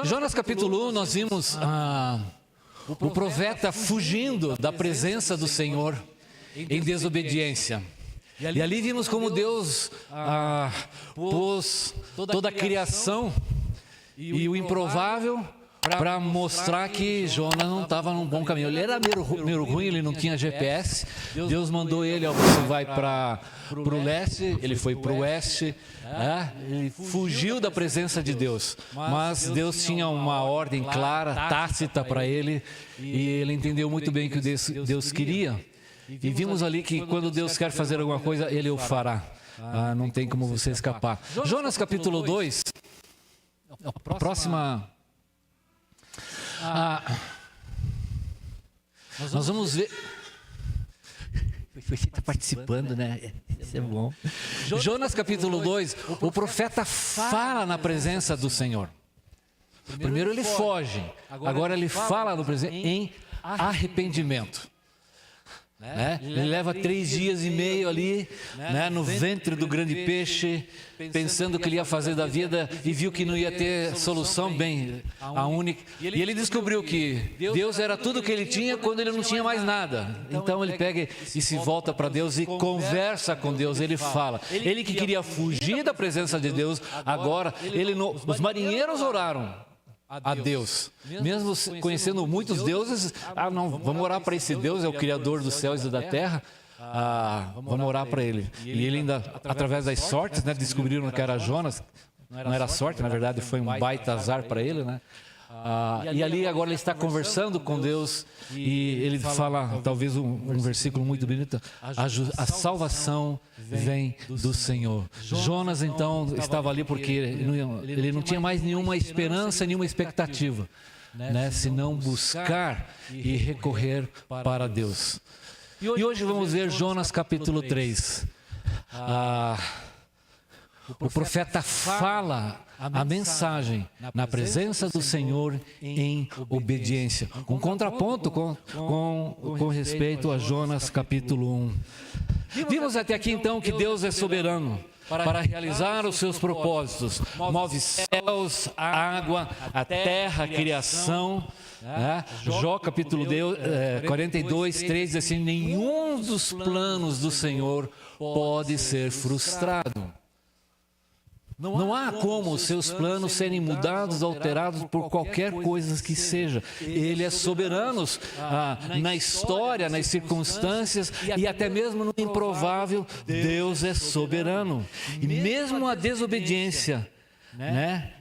Jonas capítulo 1, nós vimos o profeta fugindo da presença do Senhor em desobediência. E ali vimos como Deus pôs toda a criação e o improvável para mostrar que Jonas não estava num bom caminho. Ele era meio ruim, ele não tinha GPS. Deus mandou ele, você vai para o leste, ele foi para o oeste. Ele fugiu da presença de Deus. Mas Deus tinha uma ordem clara, tácita para ele, e ele entendeu muito bem o que Deus queria. E vimos ali que quando Deus quer fazer alguma coisa, Ele o fará. Não tem como você escapar. Jonas capítulo 2, a próxima... nós vamos ver... Você está participando, né? Isso é bom. Jonas capítulo 2, o profeta fala na presença do Senhor. Primeiro ele foge, agora ele fala no presente em arrependimento. Ele leva 3 dias e meio ali, no ventre do grande peixe, pensando que ele ia fazer da vida, e viu que não ia ter solução, a única. E ele descobriu que Deus era tudo que ele tinha quando ele não tinha mais nada. Então ele pega e se volta para Deus e conversa com Deus. Ele fala, ele que queria fugir da presença de Deus, agora os marinheiros oraram a Deus, mesmo conhecendo muitos deuses. Não, vamos orar para esse Deus, é o Criador dos céus e da terra. Vamos orar para ele. E ele ainda, através das sortes, descobriram que era Jonas. Não era sorte, na verdade foi um baita azar para ele, e ali agora ele está conversando com Deus, e ele fala talvez um versículo muito bonito: a salvação vem do Senhor. Jonas então estava ali porque ele não tinha mais nenhuma esperança, nenhuma expectativa, senão buscar e recorrer para Deus. E hoje vamos ver Jonas capítulo 3. O profeta fala a mensagem na presença do Senhor em obediência. Um contraponto com respeito a Jonas capítulo 1. Vimos até aqui então que Deus é soberano para realizar os seus propósitos. Move céus, a água, a terra, a criação. Jó capítulo 42, 3 diz assim: nenhum dos planos do Senhor pode ser frustrado. Não há como os seus planos serem mudados, alterados por qualquer coisa que seja. Ele é soberano na história, nas circunstâncias e até mesmo no improvável. Deus é soberano. E mesmo a desobediência,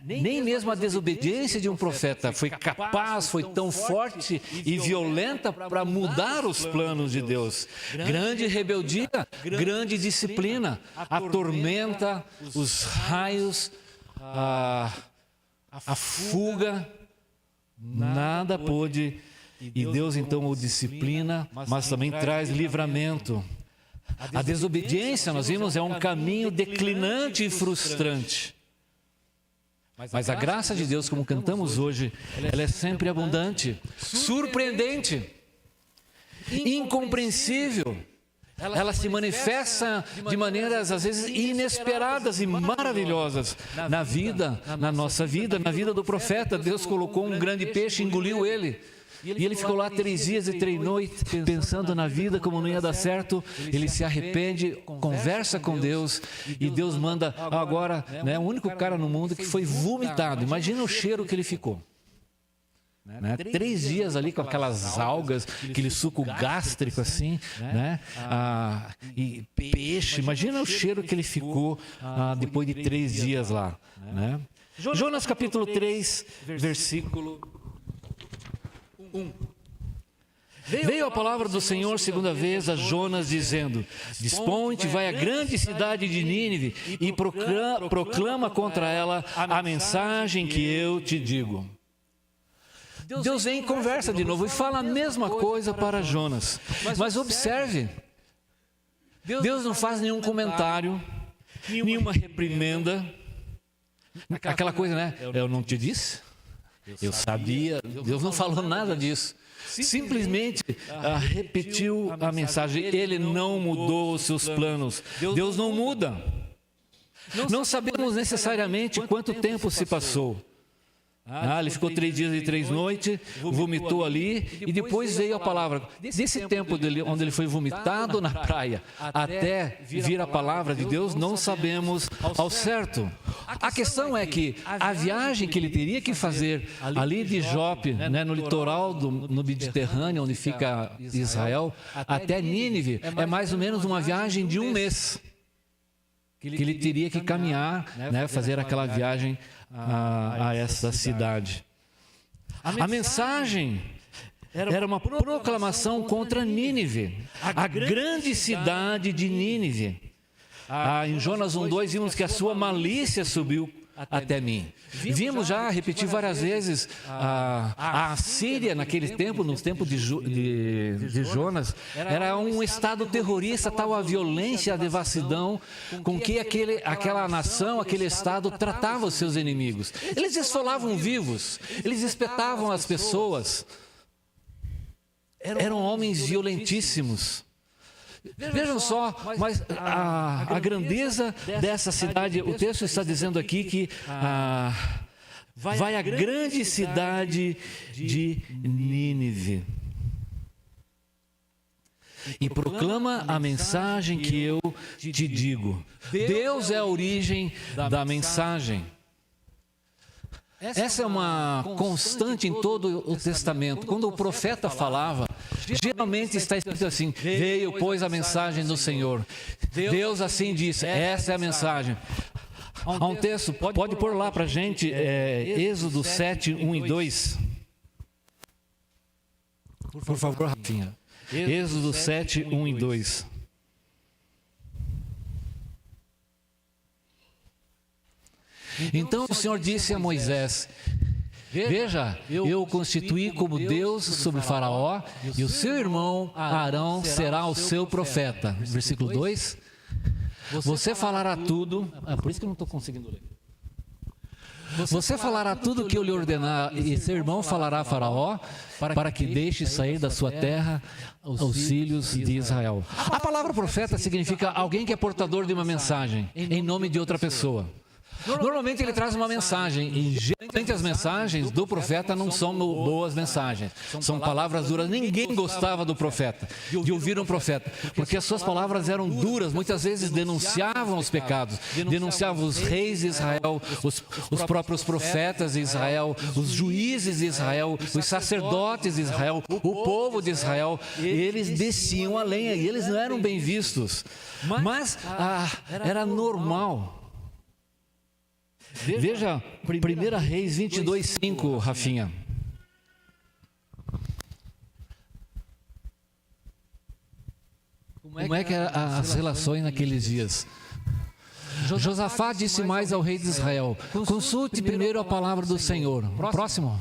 nem mesmo a desobediência de um profeta foi capaz, foi tão forte e violenta para mudar os planos de Deus. Grande rebeldia, grande disciplina, a tormenta, os raios, a fuga, nada pôde. E Deus então o disciplina, mas também traz livramento. A desobediência, nós vimos, é um caminho declinante e frustrante. Mas a graça de Deus, como cantamos hoje, ela é sempre abundante, surpreendente, incompreensível. Ela se manifesta de maneiras, às vezes, inesperadas e maravilhosas na vida, na nossa vida, na vida do profeta. Deus colocou um grande peixe e engoliu ele. E ele ficou lá 3 dias e 3 noites, pensando na vida, como não ia dar certo. Ele se arrepende, conversa com Deus, e Deus manda agora, o único cara no mundo que foi vomitado. Imagina o cheiro que ele ficou. 3 dias ali com aquelas algas, aquele suco gástrico assim, e peixe. Imagina o cheiro que ele ficou depois de 3 dias lá. Jonas capítulo 3, versículo 1. Veio a palavra do Senhor segunda vez a Jonas, dizendo: dispõe-te, vai à grande cidade de Nínive e proclama contra ela a mensagem que eu te digo. Deus vem e conversa de novo e fala a mesma coisa para Jonas. Mas observe, Deus não faz nenhum comentário, nenhuma reprimenda. Aquela coisa, eu não te disse? Eu sabia. Deus não falou nada disso. Simplesmente repetiu a mensagem. Ele não mudou os seus planos. Deus não muda. Não sabemos necessariamente quanto tempo se passou. Ele ficou 3 dias e 3 noites, vomitou ali, e depois veio a palavra. Desse tempo onde ele foi vomitado na praia, até vir a palavra de Deus, não sabemos ao certo. A questão é que a viagem que ele teria que fazer ali de Jope, no litoral no Mediterrâneo, onde fica Israel, até Nínive, é mais ou menos uma viagem de 1 mês. Que ele teria que caminhar, fazer aquela viagem a essa cidade. A mensagem era uma proclamação contra Nínive, a grande cidade de Nínive. Em Jonas 1:2 vimos que a sua malícia subiu até mim. Vimos já repetir várias vezes a Assíria naquele tempo, nos tempos de Jonas, era um estado terrorista, tal a violência, a devassidão com que aquela nação, aquele estado tratava os seus inimigos. Eles esfolavam vivos, eles espetavam as pessoas, eram homens violentíssimos. Vejam só, mas a grandeza dessa cidade, o texto está dizendo aqui que vai a grande cidade de Nínive e proclama a mensagem que eu te digo. Deus é a origem da mensagem. Essa é uma constante em todo o Testamento. Quando o profeta falava, geralmente está escrito assim: veio, pois, a mensagem do Senhor. Deus assim disse, essa é a mensagem. Há um texto, pode pôr lá para a gente, Êxodo 7, 1 e 2. Por favor, Rafinha. Êxodo 7, 1 e 2. Então o Senhor disse a Moisés: veja, eu o constituí como Deus sobre Faraó, e o seu irmão Arão será o seu profeta. Versículo 2. Você falará tudo. Por isso que eu não estou conseguindo ler. Você falará tudo o que eu lhe ordenar, e seu irmão falará a Faraó, para que deixe sair da sua terra os filhos de Israel. A palavra profeta significa alguém que é portador de uma mensagem em nome de outra pessoa. Normalmente ele traz uma mensagem, e geralmente as mensagens do profeta não são boas mensagens, são palavras duras. Ninguém gostava do profeta, de ouvir um profeta, porque as suas palavras eram duras, muitas vezes denunciavam os pecados, denunciavam os reis de Israel, os próprios profetas de Israel, os juízes de Israel, os sacerdotes de Israel, o povo de Israel. Eles desciam a lenha e eles não eram bem vistos, mas era normal. Veja 1 Reis 22:5, Rafinha. Como é que eram as relações naqueles dias? Josafá disse mais ao rei de Israel: consulte primeiro a palavra do Senhor. Próximo.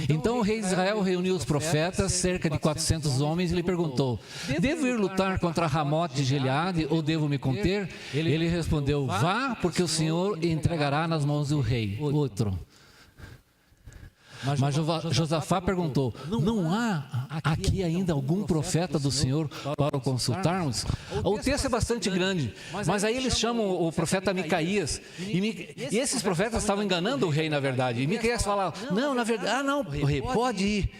Então o rei de Israel reuniu os profetas, cerca de 400 homens, e lhe perguntou: devo ir lutar contra Ramote de Gileade ou devo me conter? Ele respondeu: vá, porque o Senhor entregará nas mãos do rei. Outro. Mas Josafá perguntou: não há aqui ainda algum profeta do Senhor para o consultarmos? O texto é bastante grande, mas aí eles chamam o profeta Micaías, e esses profetas estavam enganando o rei, na verdade. E Micaías fala: não, na verdade, não, rei, pode ir.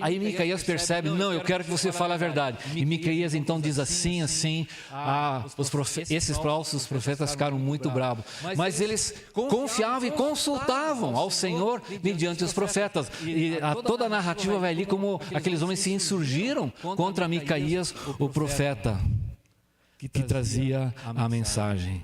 Aí Micaías percebe: não, eu quero que você fale a verdade. E Micaías então diz assim: esses falsos profetas ficaram muito bravos. Mas eles confiavam e consultavam ao Senhor mediante os profetas. E toda a narrativa vai ali como aqueles homens se insurgiram contra Micaías, o profeta, que trazia a mensagem.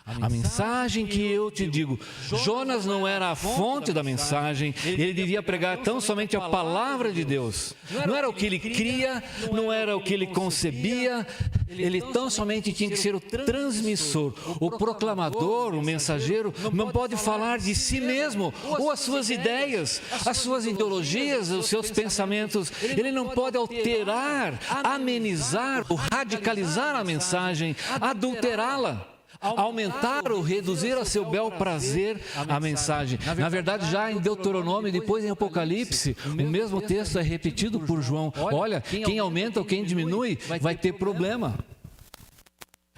A mensagem que eu te digo. Jonas não era a fonte da mensagem, ele devia pregar tão somente a palavra de Deus. Não era o que ele cria, não era o que ele concebia, ele tão somente tinha que ser o transmissor, o proclamador, o mensageiro. Não pode falar de si mesmo, ou as suas ideias, as suas ideologias, os seus pensamentos. Ele não pode alterar, amenizar ou radicalizar a mensagem, adulterá-la, aumentar ou reduzir a seu bel prazer a mensagem. Na verdade, já em Deuteronômio, depois em Apocalipse, o mesmo texto é repetido por João. Olha, quem aumenta ou quem diminui vai ter problema.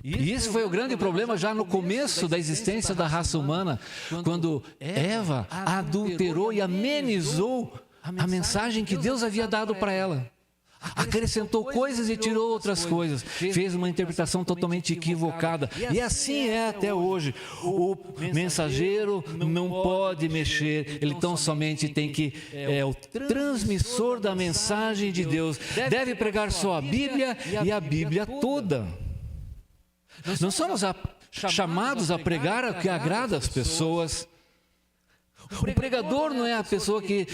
E esse foi o grande problema já no começo da existência da raça humana, quando Eva adulterou e amenizou a mensagem que Deus havia dado para ela. Acrescentou coisas e tirou outras coisas. Fez uma interpretação totalmente equivocada. E assim é até hoje. O mensageiro não pode mexer. Ele tão somente tem que... É o transmissor da mensagem de Deus. Deve pregar só a Bíblia e a Bíblia toda. Não somos chamados a pregar o que agrada às pessoas. O pregador não é a pessoa que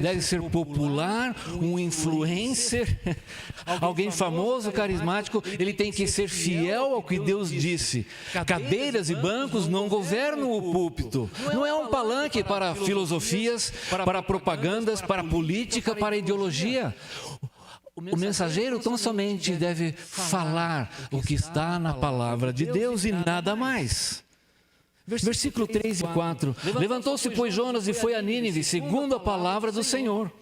deve ser popular, um influencer, alguém famoso, carismático. Ele tem que ser fiel ao que Deus disse. Cadeiras e bancos não governam o púlpito. Não é um palanque para filosofias, para propagandas, para política, para ideologia. O mensageiro tão somente deve falar o que está na palavra de Deus e nada mais. Versículo 3 e 4. Levantou-se, pois, Jonas e foi a Nínive, segundo a palavra do Senhor.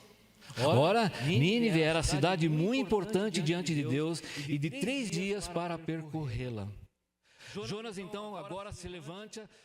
Ora, Nínive era a cidade muito importante diante de Deus e de 3 dias para percorrê-la. Jonas, então, agora se levanta